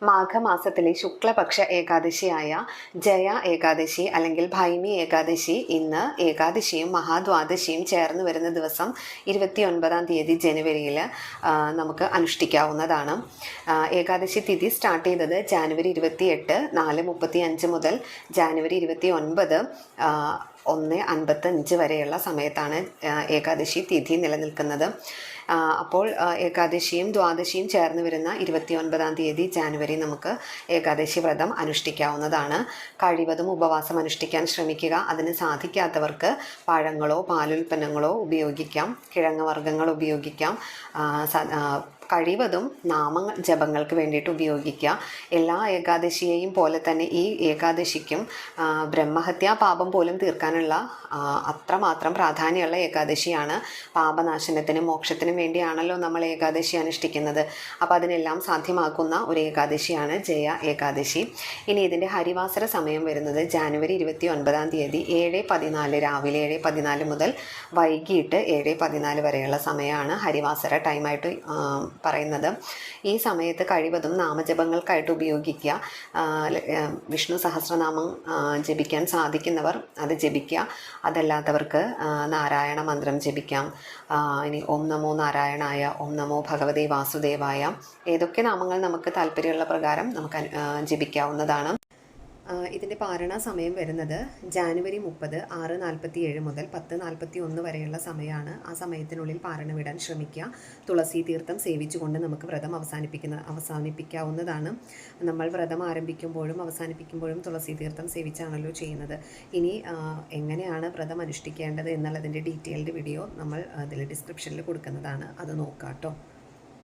മാഘമാസത്തിലെ ശുക്ലപക്ഷ ഏകാദശിയായ ജയ ഏകാദശി അല്ലെങ്കിൽ ഭൈമി ഏകാദശി ഇന്ന് ഏകാദശിയും മഹാദ്വാദശിയും ചേർന്ന് വരുന്ന ദിവസം 29-ാം തീയതി ജനുവരിയിൽ നമുക്ക് അനുഷ്ഠിക്കാവുന്നതാണ്. ഏകാദശി തിഥി സ്റ്റാർട്ട് ചെയ്തത് ജാനുവരി 28 4:35 മുതൽ ജാനുവരി 29 1:55 വരെയുള്ള സമയത്താണ് ഏകാദശി തിഥി നിലനിൽക്കുന്നത്. അപ്പോൾ ഏകാദശിയും ദ്വാദശിയും ചേർന്ന് വരുന്ന 29-ാം തീയതി ജാനുവരി നമുക്ക് ഏകാദശി വ്രതം അനുഷ്ഠിക്കാവുന്നതാണ്. കഴിവതും ഉപവാസം അനുഷ്ഠിക്കാൻ ശ്രമിക്കുക. അതിന് സാധിക്കാത്തവർക്ക് പഴങ്ങളോ പാലുൽപ്പന്നങ്ങളോ ഉപയോഗിക്കാം, കിഴങ്ങ് വർഗ്ഗങ്ങൾ ഉപയോഗിക്കാം. കഴിവതും ജപങ്ങൾക്ക് വേണ്ടിയിട്ട് ഉപയോഗിക്കുക. എല്ലാ ഏകാദശിയെയും പോലെ തന്നെ ഈ ഏകാദശിക്കും ബ്രഹ്മഹത്യാ പാപം പോലും തീർക്കാനുള്ള അത്രമാത്രം പ്രാധാന്യമുള്ള ഏകാദശിയാണ്. പാപനാശനത്തിനും മോക്ഷത്തിനും വേണ്ടിയാണല്ലോ നമ്മൾ ഏകാദശി അനുഷ്ഠിക്കുന്നത്. അപ്പോൾ അതിനെല്ലാം സാധ്യമാക്കുന്ന ഒരു ഏകാദശിയാണ് ജയ ഏകാദശി. ഇനി ഇതിൻ്റെ ഹരിവാസര സമയം വരുന്നത് ജാനുവരി 29-ാം തീയതി 7:14 രാവിലെ 7:14 മുതൽ വൈകിട്ട് 7:14 വരെയുള്ള സമയമാണ് ഹരിവാസര ടൈമായിട്ട് പറയുന്നത്. ഈ സമയത്ത് കഴിവതും നാമജപങ്ങൾക്കായിട്ട് ഉപയോഗിക്കുക. വിഷ്ണു സഹസ്രനാമം ജപിക്കാൻ സാധിക്കുന്നവർ അത് ജപിക്കുക. അതല്ലാത്തവർക്ക് നാരായണ മന്ത്രം ജപിക്കാം. ഇനി ഓം നമോ നാരായണായ, ഓം നമോ ഭഗവതേ വാസുദേവായ, ഏതൊക്കെ നാമങ്ങൾ നമുക്ക് താല്പര്യമുള്ള പ്രകാരം നമുക്ക് ജപിക്കാവുന്നതാണ്. ഇതിൻ്റെ പാരണ സമയം വരുന്നത് ജാനുവരി 30 6:47 മുതൽ 10:41 വരെയുള്ള സമയമാണ്. ആ സമയത്തിനുള്ളിൽ പാരണ വിടാൻ ശ്രമിക്കുക. തുളസി തീർത്ഥം സേവിച്ചുകൊണ്ട് നമുക്ക് വ്രതം അവസാനിപ്പിക്കാവുന്നതാണ്. നമ്മൾ വ്രതം ആരംഭിക്കുമ്പോഴും അവസാനിപ്പിക്കുമ്പോഴും തുളസി തീർത്ഥം സേവിച്ചാണല്ലോ ചെയ്യുന്നത്. ഇനി എങ്ങനെയാണ് വ്രതം അനുഷ്ഠിക്കേണ്ടത് എന്നുള്ളതിൻ്റെ ഡീറ്റെയിൽഡ് വീഡിയോ നമ്മൾ അതിൽ ഡിസ്ക്രിപ്ഷനിൽ കൊടുക്കുന്നതാണ്. അത് നോക്കാം കേട്ടോ.